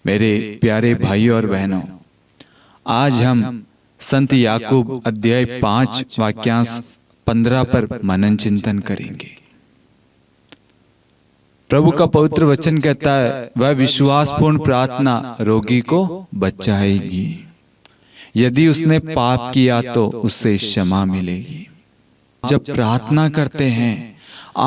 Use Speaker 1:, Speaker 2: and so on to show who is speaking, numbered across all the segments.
Speaker 1: मेरे प्यारे भाइयों और बहनों, आज हम संत याकूब अध्याय 5 वाक्यांश 15 पर मनन चिंतन करेंगे। प्रभु का पवित्र वचन कहता है, वह विश्वासपूर्ण प्रार्थना रोगी को बचाएगी। यदि उसने पाप किया तो उससे क्षमा मिलेगी। जब प्रार्थना करते हैं,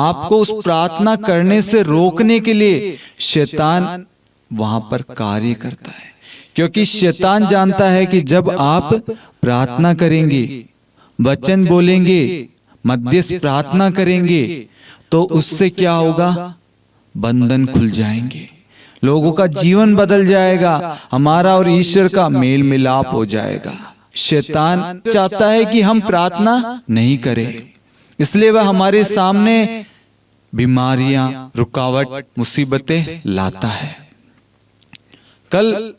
Speaker 1: आपको उस प्रार्थना करने से रोकने के लिए शैतान वहां पर कार्य करता है, क्योंकि शैतान जानता है कि जब आप प्रार्थना करेंगे, वचन बोलेंगे, मध्यस्थ प्रार्थना करेंगे, तो उससे क्या होगा? बंधन खुल जाएंगे, लोगों का जीवन बदल जाएगा, हमारा और ईश्वर का मेल मिलाप हो जाएगा। शैतान चाहता है कि हम प्रार्थना नहीं करें, इसलिए वह हमारे सामने बीमारियां, रुकावट, मुसीबतें लाता है। कल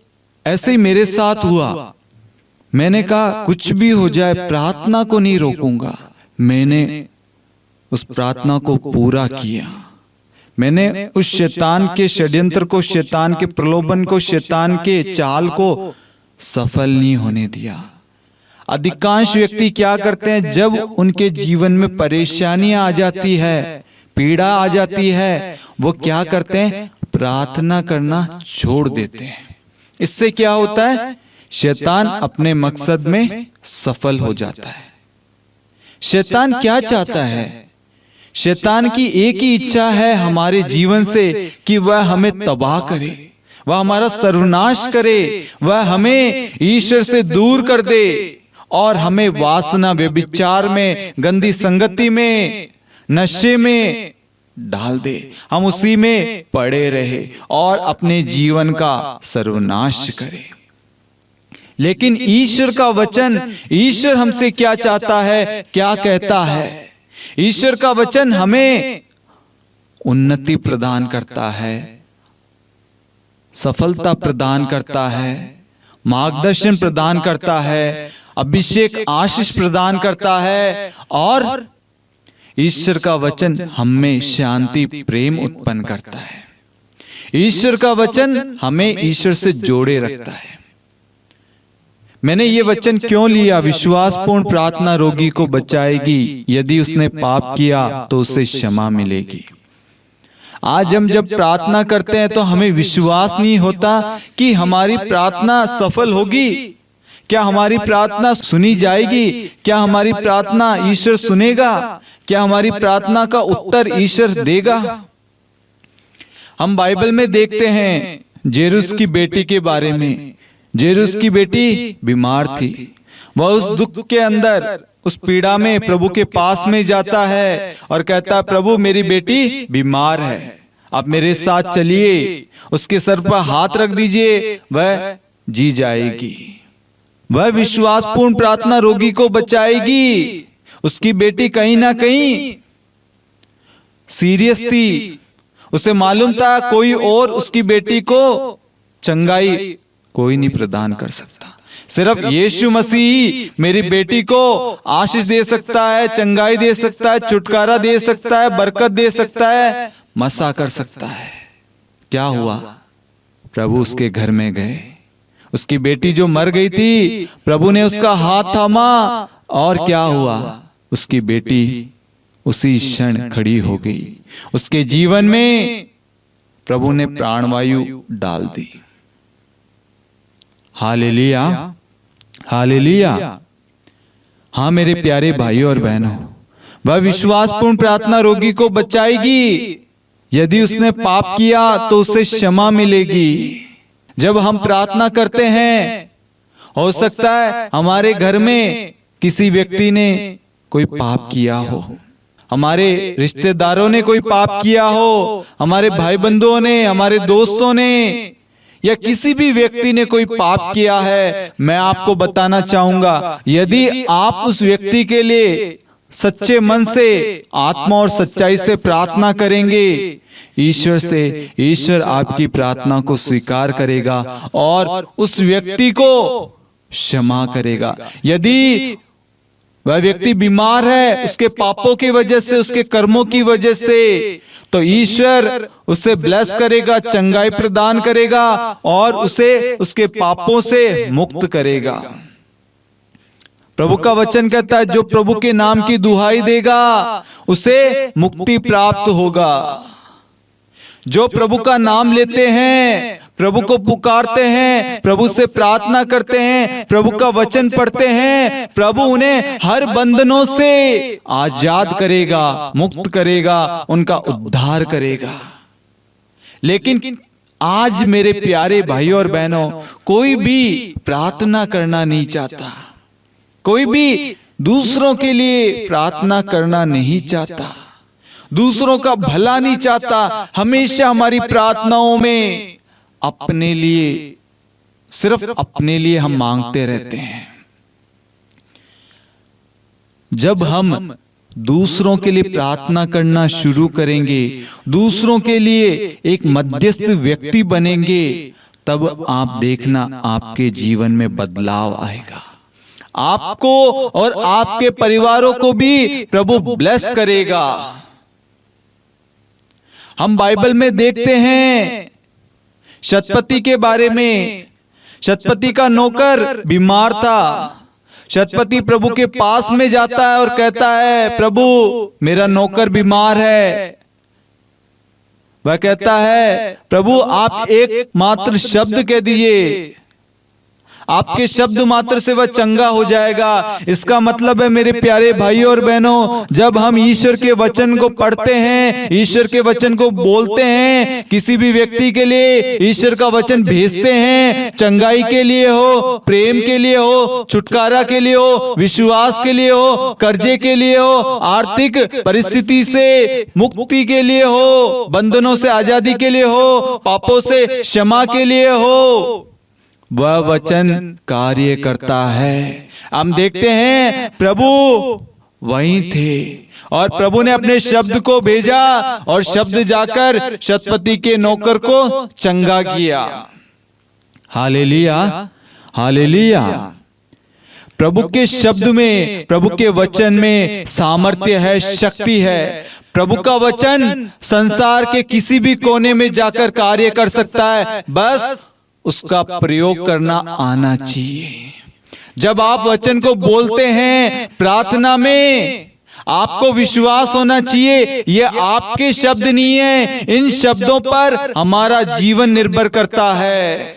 Speaker 1: ऐसे ही मेरे साथ हुआ। मैंने कहा कुछ भी हो जाए, प्रार्थना को नहीं रोकूंगा। मैंने उस प्रार्थना को पूरा किया। मैंने उस शैतान के षड्यंत्र को, शैतान के प्रलोभन को, शैतान के चाल को सफल नहीं होने दिया। अधिकांश व्यक्ति क्या करते हैं, जब उनके जीवन में परेशानियां आ जाती है, पीड़ा आ जाती है, वो क्या करते हैं? प्रार्थना करना छोड़ देते हैं। इससे क्या होता है? शैतान अपने मकसद में सफल हो जाता है। शैतान क्या चाहता है? शैतान की एक ही इच्छा है हमारे जीवन से कि वह हमें तबाह करे, वह हमारा सर्वनाश करे, वह हमें ईश्वर से दूर कर दे और हमें वासना, व्यभिचार में, गंदी संगति में, नशे में डाल दे। हम उसी में पड़े रहे और अपने जीवन का सर्वनाश करें। लेकिन ईश्वर का वचन, ईश्वर हमसे क्या चाहता है, क्या कहता है? ईश्वर का वचन हमें उन्नति प्रदान करता है, सफलता प्रदान करता है, मार्गदर्शन प्रदान करता है, अभिषेक, आशीष प्रदान करता है, और ईश्वर का वचन हमें शांति, प्रेम उत्पन्न करता है। ईश्वर का वचन हमें ईश्वर से जोड़े रखता है। मैंने ये वचन क्यों लिया? विश्वासपूर्ण प्रार्थना रोगी को बचाएगी। यदि उसने पाप किया तो उसे क्षमा मिलेगी। आज हम जब प्रार्थना करते हैं तो हमें विश्वास नहीं होता कि हमारी प्रार्थना सफल होगी। क्या हमारी प्रार्थना सुनी जाएगी? क्या हमारी प्रार्थना ईश्वर सुनेगा? क्या हमारी प्रार्थना का उत्तर ईश्वर देगा? हम बाइबल में देखते हैं जेरुस की बेटी के बारे में। जेरुस की बेटी बीमार थी। वह उस दुख के अंदर, उस पीड़ा में प्रभु के पास में जाता है और कहता है, प्रभु मेरी बेटी बीमार है, आप मेरे साथ चलिए, उसके सर पर हाथ रख दीजिए, वह जी जाएगी। वह विश्वासपूर्ण प्रार्थना रोगी को बचाएगी। उसकी बेटी कहीं ना कहीं सीरियस थी। उसे मालूम था कोई और उसकी बेटी को चंगाई कोई नहीं प्रदान कर सकता, सिर्फ यीशु मसीह मेरी बेटी को आशीष दे सकता है, चंगाई दे सकता है, छुटकारा दे सकता है, बरकत दे सकता है, मसा कर सकता है। क्या हुआ? प्रभु उसके घर में गए। उसकी बेटी जो मर गई थी, प्रभु ने उसका हाथ थामा और क्या हुआ? उसकी बेटी उसी क्षण खड़ी हो गई। उसके जीवन में प्रभु ने प्राणवायु डाल दी। Hallelujah, hallelujah. हाँ मेरे प्यारे भाइयों और बहनों, वह विश्वासपूर्ण प्रार्थना रोगी को बचाएगी। यदि उसने पाप किया तो उसे क्षमा मिलेगी। जब हम प्रार्थना करते हैं, हो सकता है हमारे घर में किसी व्यक्ति ने कोई पाप किया हो, हमारे रिश्तेदारों ने कोई पाप किया हो, हमारे भाई बंधुओं ने, हमारे दोस्तों ने, या किसी भी व्यक्ति ने कोई पाप किया है। मैं आपको बताना चाहूंगा, यदि आप उस व्यक्ति के लिए सच्चे मन से, आत्मा और सच्चाई से प्रार्थना करेंगे, ईश्वर से, ईश्वर आपकी प्रार्थना को स्वीकार करेगा और उस व्यक्ति को क्षमा करेगा। यदि वह व्यक्ति बीमार है उसके पापों की वजह से, उसके कर्मों की वजह से, तो ईश्वर उसे ब्लेस करेगा, चंगाई प्रदान करेगा और उसे उसके पापों से मुक्त करेगा। प्रभु का वचन कहता है जो प्रभु के नाम की दुहाई देगा उसे मुक्ति प्राप्त होगा। जो प्रभु का नाम लेते हैं, प्रभु को पुकारते हैं, प्रभु से प्रार्थना करते हैं, प्रभु का वचन पढ़ते हैं, प्रभु उन्हें हर बंधनों से आजाद करेगा, मुक्त करेगा, उनका उद्धार करेगा। लेकिन आज मेरे प्यारे भाइयों और बहनों, कोई भी प्रार्थना करना नहीं चाहता, कोई भी दूसरों के लिए प्रार्थना करना नहीं चाहता, दूसरों का भला नहीं चाहता। हमेशा हमारी प्रार्थनाओं में अपने लिए, सिर्फ अपने लिए हम मांगते रहते हैं। जब हम दूसरों के लिए प्रार्थना करना शुरू करेंगे, दूसरों के लिए एक मध्यस्थ व्यक्ति बनेंगे, तब आप देखना आपके जीवन में बदलाव आएगा। आपको और आपके परिवारों को भी प्रभु ब्लेस करेगा। हम बाइबल में देखते हैं शतपति के बारे में। शतपति का नौकर बीमार था। शतपति प्रभु के पास में जाता है और कहता है, प्रभु मेरा नौकर बीमार है। वह कहता है, प्रभु आप एक मात्र शब्द कह दीजिए, आपके शब्द मात्र से वह चंगा हो जाएगा। इसका मतलब है मेरे प्यारे भाइयों और बहनों, जब हम ईश्वर के वचन को पढ़ते हैं, ईश्वर के वचन को बोलते हैं, किसी भी व्यक्ति के लिए ईश्वर का वचन भेजते हैं, चंगाई के लिए हो, प्रेम के लिए हो, छुटकारा के लिए हो, विश्वास के लिए हो, कर्जे के लिए हो, आर्थिक परिस्थिति से मुक्ति के लिए हो, बंधनों से आजादी के लिए हो, पापों से क्षमा के लिए हो, वह वचन कार्य करता है। हम देखते हैं प्रभु वहीं थे और प्रभु ने अपने शब्द को भेजा और शब्द जाकर शतपति के नौकर को चंगा किया। Hallelujah, hallelujah. प्रभु के शब्द में, प्रभु के वचन में सामर्थ्य है, शक्ति है। प्रभु का वचन संसार के किसी भी कोने में जाकर कार्य कर सकता है, बस उसका प्रयोग करना आना चाहिए। जब आप वचन को बोलते हैं प्रार्थना में, आपको विश्वास होना चाहिए ये आपके शब्द नहीं है, इन शब्दों पर हमारा जीवन निर्भर करता है।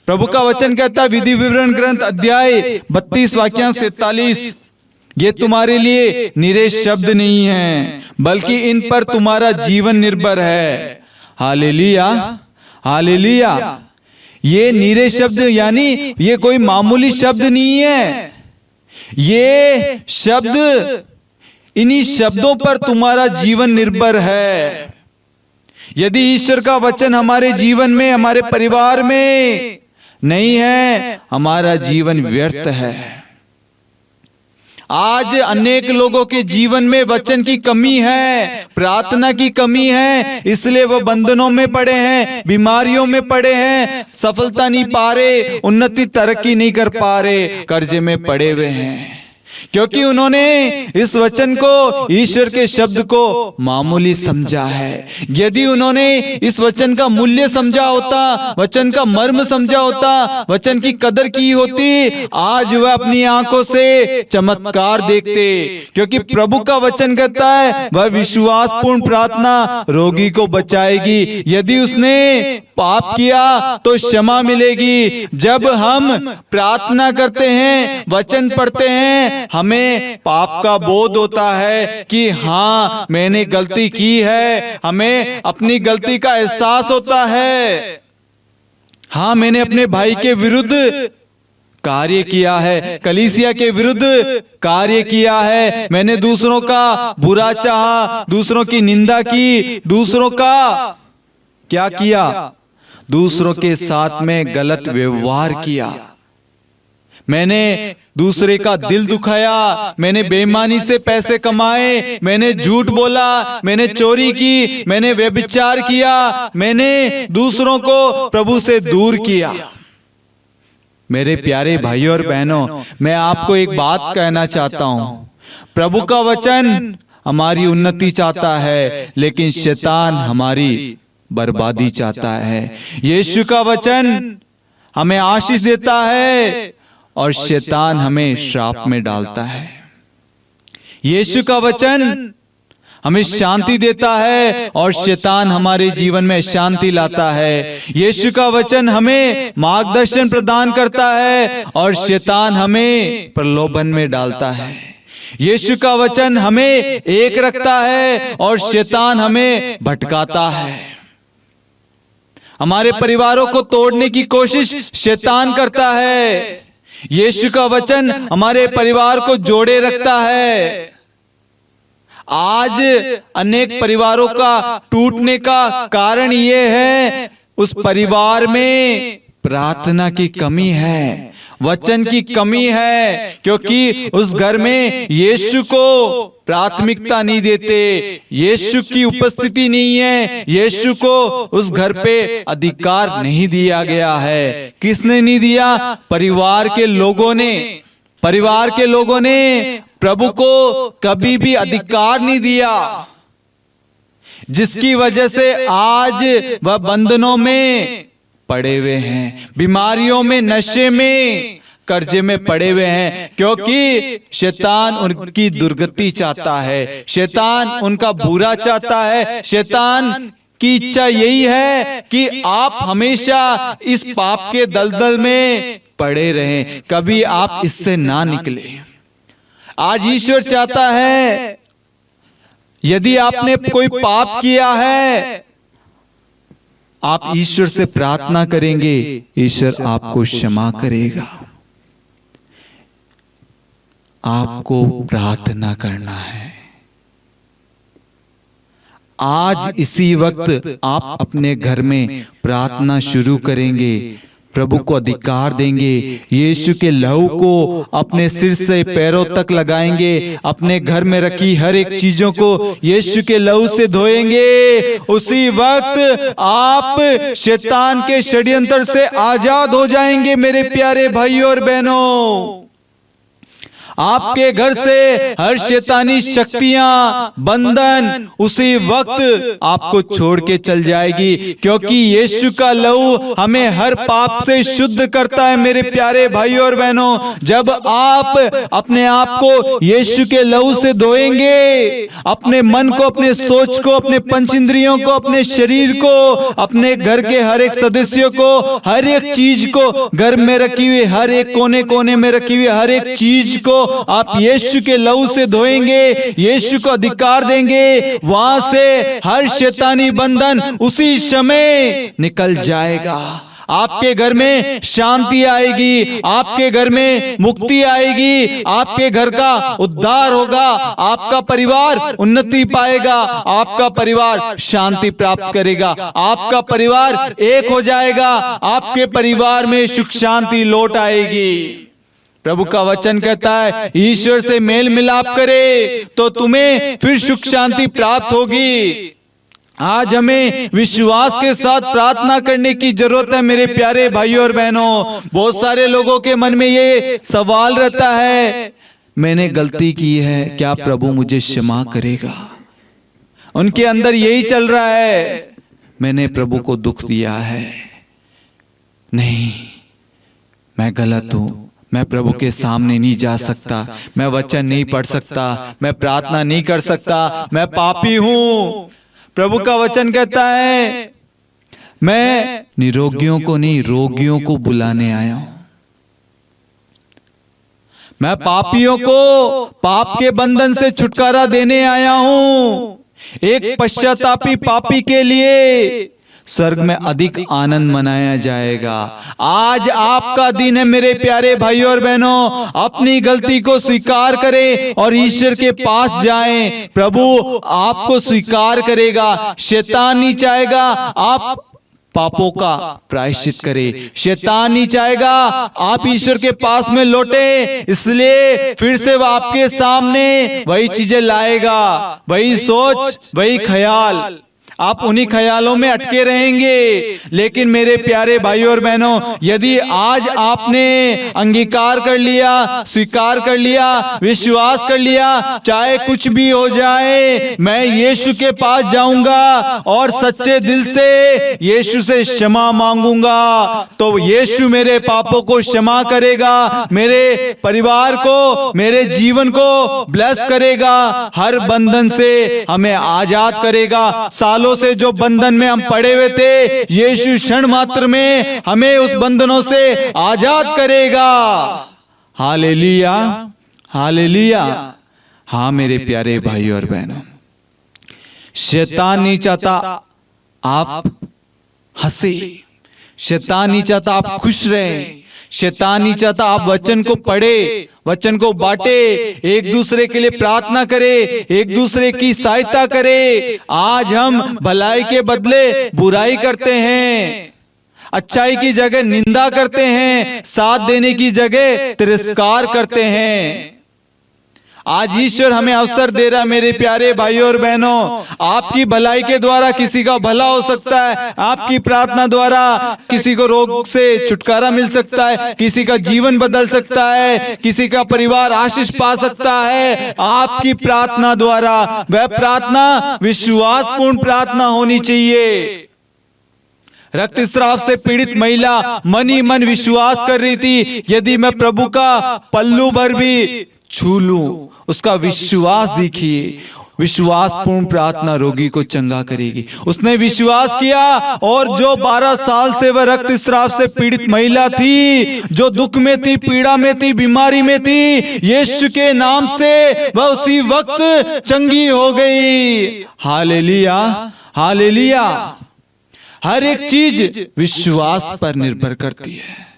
Speaker 1: प्रभु का वचन कहता है विधि विवरण ग्रंथ अध्याय 32 वाक्यांश 47, ये तुम्हारे लिए निरे शब्द नहीं है बल्कि इन पर तुम्हारा जीवन निर्भर है। Hallelujah, hallelujah. ये नीरे शब्द यानी ये कोई मामूली शब्द नहीं है। ये शब्द, इन्हीं शब्दों पर तुम्हारा जीवन निर्भर है। यदि ईश्वर का वचन हमारे जीवन में, हमारे परिवार में नहीं है, हमारा जीवन व्यर्थ है। आज अनेक लोगों के जीवन में वचन की कमी है, प्रार्थना की कमी है, इसलिए वो बंधनों में पड़े हैं, बीमारियों में पड़े हैं, सफलता नहीं पा रहे, उन्नति तरक्की नहीं कर पा रहे, कर्जे में पड़े हुए हैं, क्योंकि उन्होंने इस वचन को, ईश्वर के शब्द को मामूली समझा है। यदि उन्होंने इस वचन का मूल्य समझा होता, वचन का मर्म समझा होता, वचन की कदर की होती, आज वह अपनी आंखों से चमत्कार देखते। क्योंकि प्रभु का वचन कहता है वह विश्वासपूर्ण प्रार्थना रोगी को बचाएगी। यदि उसने पाप किया तो क्षमा मिलेगी। जब हम प्रार्थना करते हैं, वचन पढ़ते हैं, हमें पाप का बोध होता है कि हाँ मैंने गलती की है, हमें अपनी गलती का एहसास होता है। हाँ मैंने अपने भाई के विरुद्ध कार्य किया है, कलीसिया के विरुद्ध कार्य किया है, मैंने दूसरों का बुरा चाहा, दूसरों की निंदा की, दूसरों का क्या किया, दूसरों के साथ में गलत व्यवहार किया, मैंने दूसरे का दिल दुखाया, मैंने बेईमानी से पैसे कमाए, मैंने झूठ बोला, मैंने चोरी की, मैंने व्यभिचार किया, मैंने दूसरों को प्रभु से दूर किया। मेरे प्यारे भाइयों और बहनों, मैं आपको एक बात कहना चाहता हूं। प्रभु का वचन हमारी उन्नति चाहता है, लेकिन शैतान हमारी बर्बादी चाहता है। यीशु का वचन हमें आशीष देता है और शैतान हमें श्राप में डालता है। यीशु का वचन हमें शांति देता है और शैतान हमारे जीवन में शांति लाता है। यीशु का वचन हमें मार्गदर्शन प्रदान करता है और शैतान हमें प्रलोभन में डालता है। यीशु का वचन हमें एक रखता है और शैतान हमें भटकाता है। हमारे परिवारों को तोड़ने की कोशिश शैतान करता है। यीशु का वचन हमारे परिवार को जोड़े रखता है। आज अनेक परिवारों का टूटने का कारण ये है, उस परिवार में प्रार्थना की कमी है, वचन की कमी है, क्योंकि उस घर में यीशु को प्राथमिकता नहीं देते, यीशु की उपस्थिति नहीं है, यीशु को उस घर पे अधिकार नहीं दिया गया है। किसने नहीं दिया? परिवार के लोगों ने। परिवार के लोगों ने प्रभु को कभी भी अधिकार नहीं दिया, जिसकी वजह से आज वह बंधनों में पड़े हुए हैं, बीमारियों में, नशे में, कर्जे में पड़े हुए हैं, क्योंकि शैतान उनकी दुर्गति चाहता है, शैतान उनका बुरा चाहता है। शैतान की इच्छा यही है कि आप हमेशा इस पाप के दलदल में पड़े रहें, कभी आप इससे ना निकले। आज ईश्वर चाहता है, यदि आपने कोई पाप किया है, आप ईश्वर से प्रार्थना करेंगे, ईश्वर आपको क्षमा करेगा। आपको प्रार्थना करना है। आज इसी वक्त आप अपने घर में प्रार्थना शुरू करेंगे, प्रभु को अधिकार देंगे, यीशु के लहू को अपने सिर से पैरों तक लगाएंगे, अपने घर में रखी हर एक चीजों को यीशु के लहू से धोएंगे। उसी वक्त आप शैतान के षड्यंत्र से आजाद हो जाएंगे। मेरे प्यारे भाइयों और बहनों, आपके घर से हर शैतानी शक्तियां, बंधन उसी वक्त आपको छोड़ के चल जाएगी, क्योंकि यीशु का लहू हमें हर पाप से शुद्ध करता है। मेरे प्यारे भाइयों और बहनों, जब आप अपने आप को यीशु के लहू से धोएंगे, अपने मन को, अपने सोच को, अपने पंच इंद्रियों को, अपने शरीर को, अपने घर के हर एक सदस्यों को, हर एक चीज को, घर में रखी हुई हर एक कोने कोने में रखी हुई हर एक चीज को आप यीशु के लहू से धोएंगे, यीशु को अधिकार देंगे, वहां से हर शैतानी बंधन उसी समय निकल जाएगा। आपके घर में शांति आएगी, आपके घर में मुक्ति आएगी, आपके घर का उद्धार होगा, आपका परिवार उन्नति पाएगा, आपका परिवार शांति प्राप्त करेगा, आपका परिवार एक हो जाएगा, आपके परिवार में सुख शांति लौट आएगी। प्रभु का वचन कहता है, ईश्वर से मेल मिलाप करे तो तुम्हें फिर सुख शांति प्राप्त होगी। आज हमें विश्वास के साथ प्रार्थना करने की जरूरत है। मेरे प्यारे भाइयों और बहनों, बहुत सारे लोगों के मन में ये सवाल रहता है, मैंने गलती की है, क्या प्रभु मुझे क्षमा करेगा? उनके अंदर यही चल रहा है, मैंने प्रभु को दुख दिया है, नहीं, मैं गलत हूं, मैं प्रभु के सामने नहीं जा सकता, मैं वचन नहीं पढ़ सकता, मैं प्रार्थना नहीं कर सकता, मैं पापी हूं। प्रभु का वचन कहता है, मैं निरोगियों को नहीं, रोगियों को बुलाने आया हूं। मैं पापियों को पाप के बंधन से छुटकारा देने आया हूं। एक पश्चातापी पापी के लिए स्वर्ग में अधिक आनंद मनाया जाएगा। आज आपका दिन है मेरे प्यारे भाइयों और बहनों, अपनी गलती को स्वीकार करें और ईश्वर के पास जाएं। प्रभु आपको स्वीकार करेगा। शैतान नहीं चाहेगा आप पापों का प्रायश्चित करें, शैतान नहीं चाहेगा आप ईश्वर के पास में लौटे, इसलिए फिर से वह आपके सामने वही चीजें लाएगा, वही सोच, वही ख्याल। आप उन्हीं ख्यालों में अटके रहेंगे। लेकिन मेरे प्यारे भाइयों और बहनों, यदि आज आपने अंगीकार कर लिया, स्वीकार कर लिया, विश्वास कर लिया, चाहे कुछ भी हो जाए, मैं यीशु के पास जाऊंगा और सच्चे दिल से यीशु से क्षमा मांगूंगा, तो यीशु मेरे पापों को क्षमा करेगा, मेरे परिवार को, मेरे जीवन को ब्लेस करेगा, हर बंधन से हमें आजाद करेगा। सालों से जो बंधन में हम पड़े हुए थे, यीशु क्षण मात्र में हमें उस बंधनों से आजाद करेगा। Hallelujah, hallelujah. हाँ मेरे प्यारे भाइयों और बहनों, शैतान नहीं चाहता आप हंसे, शैतान नहीं चाहता आप खुश रहें, शैतान नहीं चाहता आप वचन को पढ़े, वचन को बांटे, एक दूसरे के लिए प्रार्थना करे, एक दूसरे की सहायता करे। आज हम भलाई के बदले बुराई करते हैं, अच्छाई की जगह निंदा करते हैं, साथ देने की जगह तिरस्कार करते हैं। आज ईश्वर हमें अवसर दे रहा है मेरे प्यारे भाइयों और बहनों, आपकी भलाई के द्वारा किसी का भला हो सकता है, आपकी प्रार्थना द्वारा किसी को रोग से छुटकारा मिल सकता है, किसी का जीवन बदल सकता है, किसी का परिवार आशीष पा सकता है आपकी प्रार्थना द्वारा। वह प्रार्थना विश्वासपूर्ण प्रार्थना होनी चाहिए। रक्तस्राव से पीड़ित महिला मन ही मन विश्वास कर रही थी, यदि मैं प्रभु का पल्लू भर भी छू लूं। उसका विश्वास देखिए, विश्वासपूर्ण प्रार्थना रोगी को चंगा करेगी। उसने विश्वास किया और जो 12 साल से वह रक्तस्राव से पीड़ित महिला थी, जो दुख में थी, पीड़ा में थी, बीमारी में थी, यीशु के नाम से वह उसी वक्त चंगी हो गई। Hallelujah, hallelujah. हर एक चीज विश्वास पर निर्भर करती है।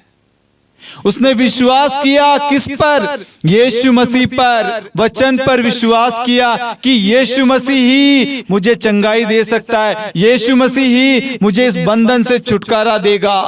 Speaker 1: उसने विश्वास किया किस पर? यीशु मसीह पर, वचन पर विश्वास किया कि यीशु मसीह ही मुझे चंगाई दे सकता है, यीशु मसीह ही मुझे इस बंधन से छुटकारा देगा।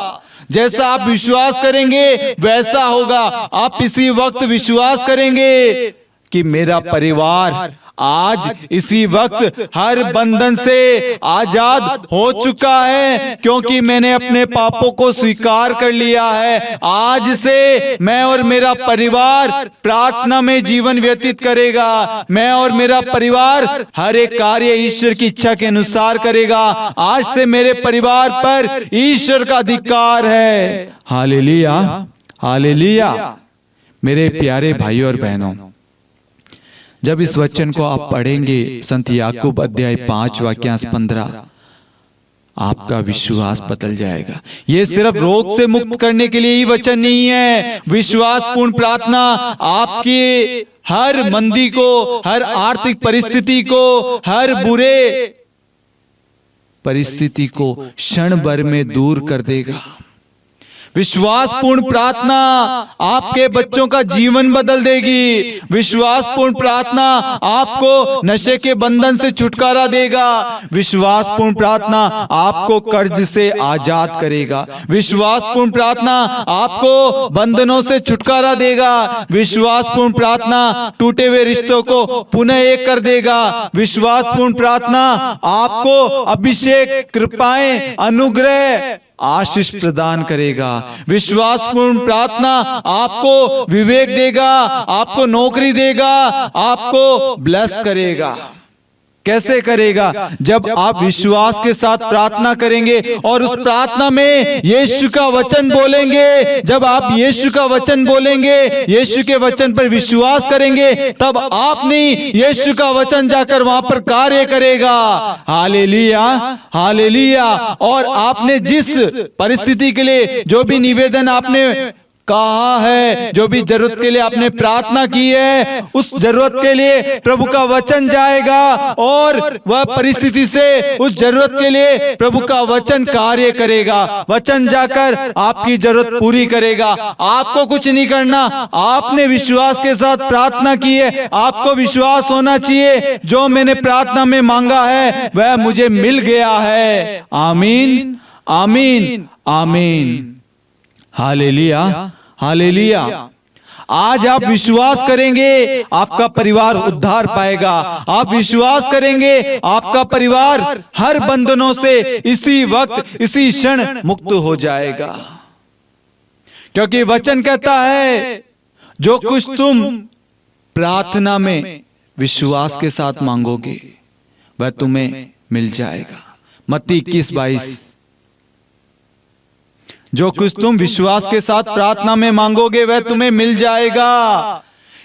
Speaker 1: जैसा आप विश्वास करेंगे वैसा होगा। आप इसी वक्त विश्वास करेंगे कि मेरा परिवार आज इसी वक्त हर बंधन से आजाद हो चुका है, क्योंकि मैंने अपने पापों को स्वीकार कर लिया है। आज से मैं और मेरा परिवार प्रार्थना में जीवन व्यतीत करेगा। मैं और मेरा परिवार हर एक कार्य ईश्वर की इच्छा के अनुसार करेगा। आज से मेरे परिवार पर ईश्वर का अधिकार है। Hallelujah, hallelujah. मेरे प्यारे भाइयों और बहनों, जब इस वचन को आप पढ़ेंगे, संत याकूब अध्याय 5 वाक्यांश 15, आपका विश्वास बदल जाएगा। ये सिर्फ रोग से मुक्त करने के लिए ही वचन नहीं है। विश्वासपूर्ण प्रार्थना आपकी हर मंदी को, हर आर्थिक परिस्थिति को, हर बुरे परिस्थिति को क्षण भर में दूर कर देगा। विश्वासपूर्ण प्रार्थना आपके बच्चों का जीवन बदल देगी। विश्वासपूर्ण प्रार्थना आपको नशे के बंधन से छुटकारा देगा। विश्वासपूर्ण प्रार्थना आपको कर्ज से आजाद करेगा। विश्वासपूर्ण प्रार्थना आपको बंधनों से छुटकारा देगा। विश्वासपूर्ण प्रार्थना टूटे हुए रिश्तों को पुनः एक कर देगा। विश्वासपूर्ण प्रार्थना आपको अभिषेक, कृपाएं, अनुग्रह, आशीष प्रदान करेगा। विश्वासपूर्ण प्रार्थना आपको विवेक देगा, आपको नौकरी देगा, आपको ब्लेस करेगा। कैसे करेगा? जब आप विश्वास के साथ प्रार्थना करेंगे और उस प्रार्थना में यीशु का वचन बोलेंगे। जब आप यीशु का वचन बोलेंगे, यीशु के वचन पर विश्वास करेंगे, तब आप नहीं, यीशु का वचन जाकर वहां पर कार्य करेगा। Hallelujah, hallelujah. और आपने जिस परिस्थिति के लिए जो भी निवेदन आपने कहा है, जो भी जरूरत के लिए आपने प्रार्थना की है, उस जरूरत के लिए प्रभु का वचन जाएगा और वह परिस्थिति से उस जरूरत के लिए प्रभु का वचन कार्य करेगा। वचन जाकर आपकी जरूरत पूरी करेगा। आपको कुछ नहीं करना, आपने विश्वास के साथ प्रार्थना की है। आपको विश्वास होना चाहिए जो मैंने प्रार्थना में मांगा है वह मुझे मिल गया है। आमीन, आमीन, आमीन। Hallelujah, hallelujah. आज आप विश्वास करेंगे, आपका परिवार उद्धार पाएगा। आप विश्वास करेंगे, आपका परिवार हर बंधनों से इसी वक्त, इसी क्षण मुक्त हो जाएगा। क्योंकि वचन कहता है, जो कुछ तुम प्रार्थना में विश्वास के साथ मांगोगे वह तुम्हें मिल जाएगा। मत्ती 21:22। जो कुछ तुम विश्वास के साथ प्रार्थना में मांगोगे वह तुम्हें मिल जाएगा।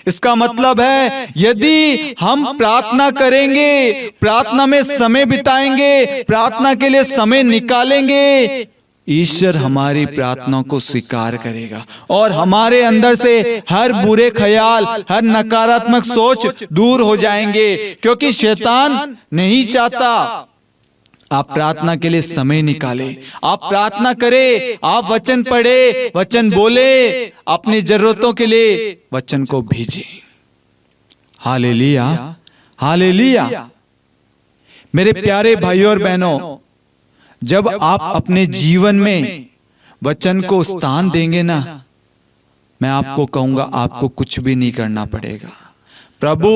Speaker 1: इसका मतलब है, यदि हम प्रार्थना करेंगे, प्रार्थना में समय बिताएंगे, प्रार्थना के लिए समय निकालेंगे, ईश्वर हमारी प्रार्थना को स्वीकार करेगा और हमारे अंदर से हर बुरे ख्याल, हर नकारात्मक सोच दूर हो जाएंगे। क्योंकि शैतान नहीं चाहता आप प्रार्थना के लिए समय निकालें, आप प्रार्थना करें, आप वचन पढ़े, वचन बोले, अपनी जरूरतों के लिए वचन को भेजें। Hallelujah, hallelujah. मेरे प्यारे भाइयों और बहनों, जब आप अपने जीवन में वचन को स्थान देंगे ना, मैं आपको कहूंगा आपको कुछ भी नहीं करना पड़ेगा। प्रभु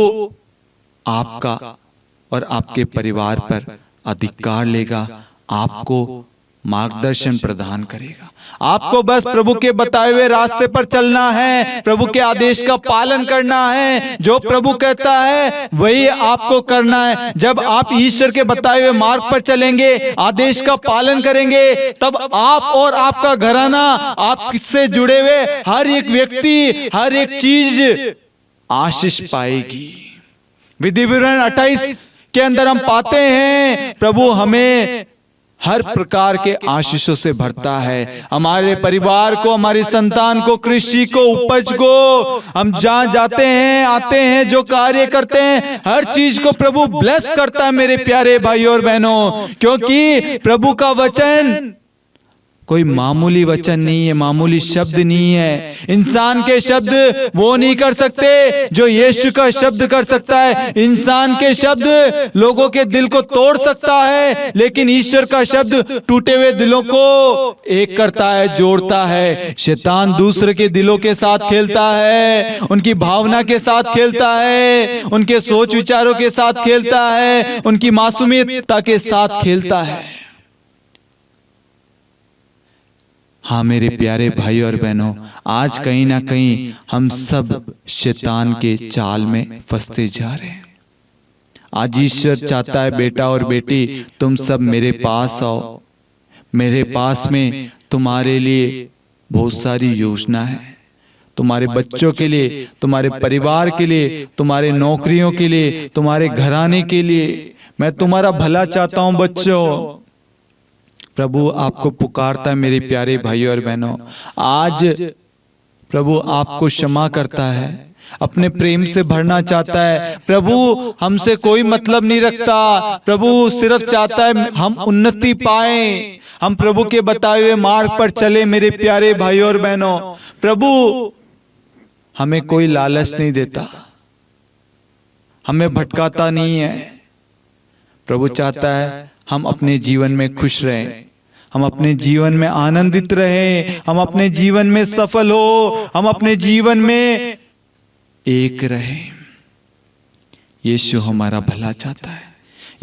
Speaker 1: आपका और आपके परिवार पर अधिकार लेगा, आपको मार्गदर्शन प्रदान करेगा। आपको बस प्रभु के बताए हुए रास्ते पर चलना है, प्रभु के आदेश का पालन करना है। जो प्रभु कहता है वही आपको करना है। जब आप ईश्वर के बताए हुए मार्ग पर चलेंगे, आदेश का पालन करेंगे, तब आप और आपका घराना, आपसे जुड़े हुए हर एक व्यक्ति, हर एक चीज आशीष पाएगी। विधि विवरण 28 के अंदर हम पाते हैं, प्रभु हमें हर प्रकार के आशीषों से भरता है। हमारे परिवार को, हमारी संतान को, कृषि को, उपज को, हम जहां जाते हैं, आते हैं, जो कार्य करते हैं, हर चीज को प्रभु ब्लेस करता है मेरे प्यारे भाइयों और बहनों। क्योंकि प्रभु का वचन कोई मामूली वचन नहीं है, मामूली शब्द नहीं है। इंसान के शब्द वो नहीं कर सकते जो यीशु का शब्द कर सकता है। इंसान के शब्द लोगों के दिल को तोड़ सकता है, लेकिन ईश्वर का शब्द टूटे हुए दिलों को एक करता है, जोड़ता है। शैतान दूसरे के दिलों के साथ खेलता है, उनकी भावना के साथ खेलता है, उनके सोच विचारों के साथ खेलता है, उनकी मासूमियता के साथ खेलता है। हाँ मेरे प्यारे भाई और बहनों, आज कहीं ना कहीं हम सब शैतान के चाल में फंसते जा रहे हैं। आज ईश्वर चाहता है बेटा और बेटी तुम सब मेरे पास आओ। मेरे पास में तुम्हारे लिए बहुत सारी योजना है, तुम्हारे बच्चों के लिए, तुम्हारे परिवार के लिए, तुम्हारे नौकरियों के लिए, तुम्हारे घराने के लिए। मैं तुम्हारा भला चाहता हूं बच्चों। प्रभु आपको पुकारता है मेरे प्यारे भाइयों और बहनों। आज प्रभु आपको क्षमा करता है, अपने प्रेम से भरना चाहता है। प्रभु हमसे कोई मतलब नहीं रखता, प्रभु सिर्फ चाहता है हम उन्नति पाएं, हम प्रभु के बताए हुए मार्ग पर चले। मेरे प्यारे भाइयों और बहनों, प्रभु हमें कोई लालच नहीं देता, हमें भटकाता नहीं है। प्रभु चाहता है हम अपने जीवन में खुश रहें, हम अपने जीवन में आनंदित रहें, हम अपने जीवन में सफल हो, हम अपने जीवन में एक रहें। यीशु हमारा भला चाहता है,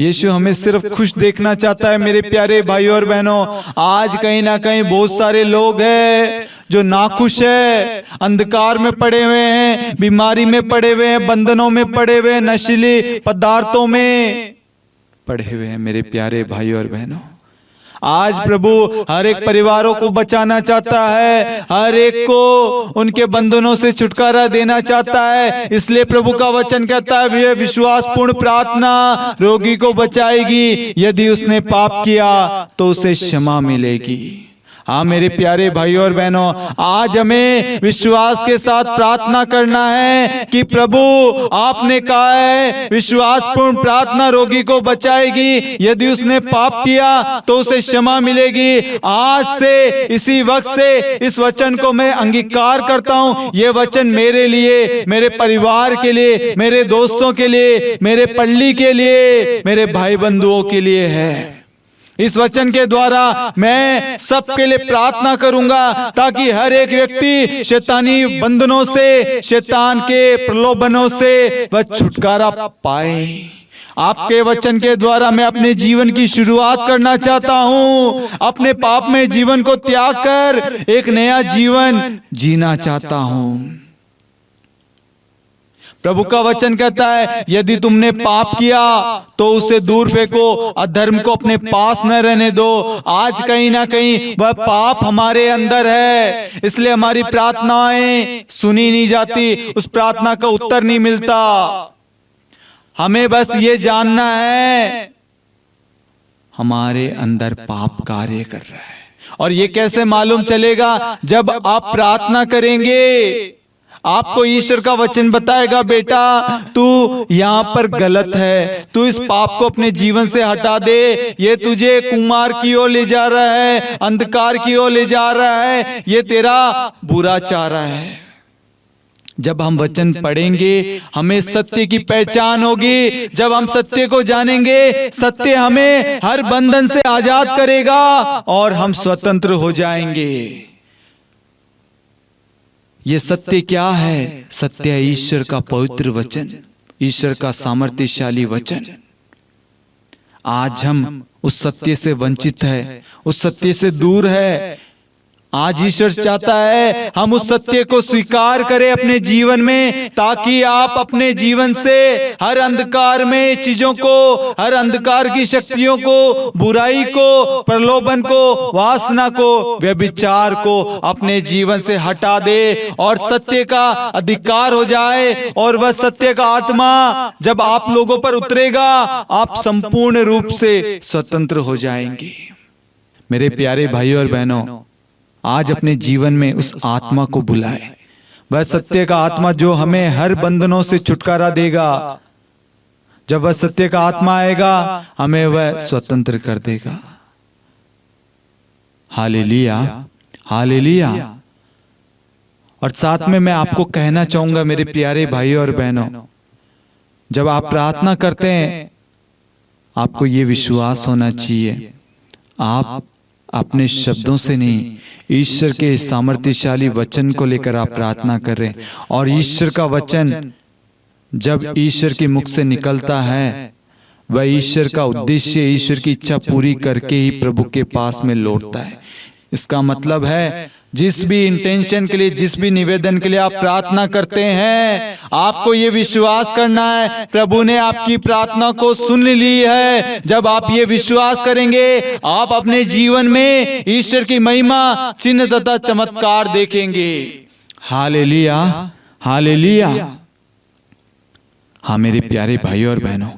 Speaker 1: यीशु हमें सिर्फ खुश देखना चाहता है। मेरे प्यारे भाइयों और बहनों, आज कहीं ना कहीं बहुत सारे लोग हैं जो नाखुश है, अंधकार में पड़े हुए हैं, बीमारी में पड़े हुए हैं, बंधनों में पड़े हुए हैं, नशीले पदार्थों में पड़े हुए हैं। मेरे प्यारे भाइयों और बहनों, आज प्रभु हर एक परिवारों को बचाना चाहता है, हर एक को उनके बंधनों से छुटकारा देना चाहता है। इसलिए प्रभु का वचन कहता है, यह विश्वासपूर्ण प्रार्थना रोगी को बचाएगी, यदि उसने पाप किया तो उसे क्षमा मिलेगी। हाँ मेरे प्यारे भाइयों और बहनों, आज हमें विश्वास के साथ प्रार्थना करना है कि प्रभु आपने कहा है विश्वासपूर्ण प्रार्थना रोगी को बचाएगी, यदि उसने पाप किया तो उसे क्षमा मिलेगी। आज से, इसी वक्त से इस वचन को मैं अंगीकार करता हूँ। ये वचन मेरे लिए, मेरे परिवार के लिए, मेरे दोस्तों के लिए, मेरे पल्ली के लिए, मेरे भाई बंधुओं के लिए है। इस वचन के द्वारा मैं सबके लिए प्रार्थना करूंगा ताकि हर एक व्यक्ति शैतानी बंधनों से, शैतान के प्रलोभनों से वह छुटकारा पाए। आपके वचन के द्वारा मैं अपने जीवन की शुरुआत करना चाहता हूं। अपने पाप में जीवन को त्याग कर एक नया जीवन जीना चाहता हूं। प्रभु का वचन कहता है, यदि तुमने पाप किया तो उसे दूर फेंको, अधर्म को अपने पास न रहने दो। आज कहीं ना कहीं वह पाप हमारे अंदर है, इसलिए हमारी प्रार्थनाएं सुनी नहीं जाती, उस प्रार्थना का उत्तर नहीं मिलता। हमें बस ये जानना है हमारे अंदर पाप कार्य कर रहा है। और ये कैसे मालूम चलेगा? जब आप प्रार्थना करेंगे, आपको ईश्वर का वचन बताएगा, बेटा तू यहाँ पर गलत है, तू इस पाप को अपने जीवन से हटा दे, ये तुझे कुमार की ओर ले जा रहा है, अंधकार की ओर ले जा रहा है, ये तेरा बुरा चारा है। जब हम वचन पढ़ेंगे हमें सत्य की पहचान होगी। जब हम सत्य को जानेंगे, सत्य हमें हर बंधन से आजाद करेगा और हम स्वतंत्र हो जाएंगे। ये सत्य क्या है? सत्य है ईश्वर का पवित्र वचन, ईश्वर का सामर्थ्यशाली वचन। आज हम उस सत्य से वंचित है, उस सत्य से दूर है। आज ईश्वर चाहता है हम उस सत्य को स्वीकार करें अपने जीवन में, ताकि आप अपने जीवन से हर अंधकार में चीजों को, हर अंधकार की शक्तियों को, बुराई को, प्रलोभन को, वासना को, व्यभिचार को अपने जीवन से हटा दे और सत्य का अधिकार हो जाए। और वह सत्य का आत्मा जब आप लोगों पर उतरेगा, आप संपूर्ण रूप से स्वतंत्र हो जाएंगे। मेरे प्यारे भाइयों और बहनों, आज अपने जीवन में उस आत्मा को बुलाए, वह सत्य का आत्मा जो हमें हर बंधनों से छुटकारा देगा। जब वह सत्य का आत्मा आएगा, हमें वह स्वतंत्र कर देगा। Hallelujah, hallelujah. और साथ में मैं आपको कहना चाहूंगा मेरे प्यारे भाइयों और बहनों, जब आप प्रार्थना करते हैं, आपको ये विश्वास होना चाहिए आप अपने शब्दों से नहीं, ईश्वर के सामर्थ्यशाली वचन को लेकर आप प्रार्थना कर रहे हैं। और ईश्वर का वचन जब ईश्वर के मुख से निकलता है, वह ईश्वर का उद्देश्य, ईश्वर की इच्छा पूरी करके ही प्रभु के पास में लौटता है। इसका मतलब है जिस भी इंटेंशन के लिए, जिस भी निवेदन के लिए आप प्रार्थना करते हैं, आपको ये विश्वास करना है प्रभु ने आपकी प्रार्थना को सुन ली है। जब आप ये विश्वास करेंगे, आप अपने जीवन में ईश्वर की महिमा, चिन्ह तथा चमत्कार देखेंगे। Hallelujah, hallelujah. हाँ मेरे प्यारे भाइयों और बहनों,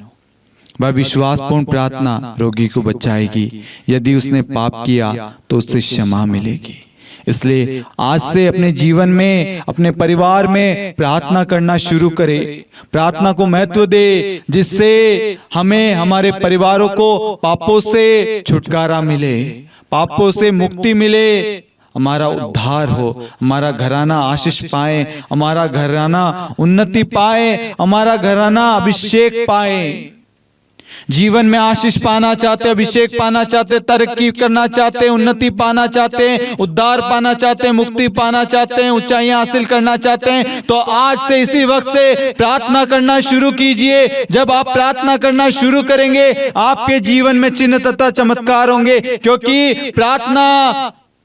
Speaker 1: वह विश्वासपूर्ण प्रार्थना रोगी को बचाएगी। यदि उसने पाप किया तो उससे क्षमा मिलेगी। इसलिए आज से अपने जीवन में, अपने परिवार में प्रार्थना करना शुरू करें। प्रार्थना को महत्व दे, जिससे हमें, हमारे परिवारों को पापों से छुटकारा मिले, पापों से मुक्ति मिले, हमारा उद्धार हो, हमारा घराना आशीष पाए, हमारा घराना उन्नति पाए, हमारा घराना अभिषेक पाए। जीवन में आशीष पाना चाहते, अभिषेक पाना चाहते, तरक्की करना चाहते, उन्नति पाना चाहते हैं, उद्धार पाना चाहते हैं, मुक्ति पाना चाहते हैं, ऊंचाइयां हासिल करना चाहते हैं, तो आज से इसी वक्त से प्रार्थना करना शुरू कीजिए। जब आप प्रार्थना करना शुरू करेंगे, आपके जीवन में चिन्ह तथा चमत्कार होंगे, क्योंकि प्रार्थना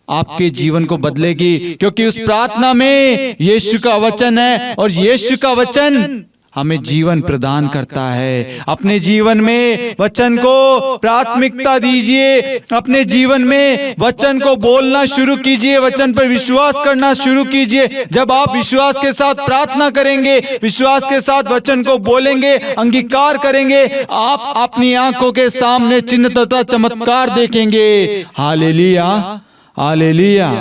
Speaker 1: आपके जीवन को बदलेगी। क्योंकि उस प्रार्थना में यीशु का वचन है और यीशु का वचन हमें जीवन प्रदान करता है। अपने जीवन में वचन को प्राथमिकता दीजिए, अपने जीवन में वचन को बोलना शुरू कीजिए, वचन पर विश्वास करना शुरू कीजिए। जब आप विश्वास के साथ प्रार्थना करेंगे, विश्वास के साथ वचन को बोलेंगे, अंगीकार करेंगे, आप अपनी आंखों के सामने चिन्ह तथा चमत्कार देखेंगे। Hallelujah, hallelujah.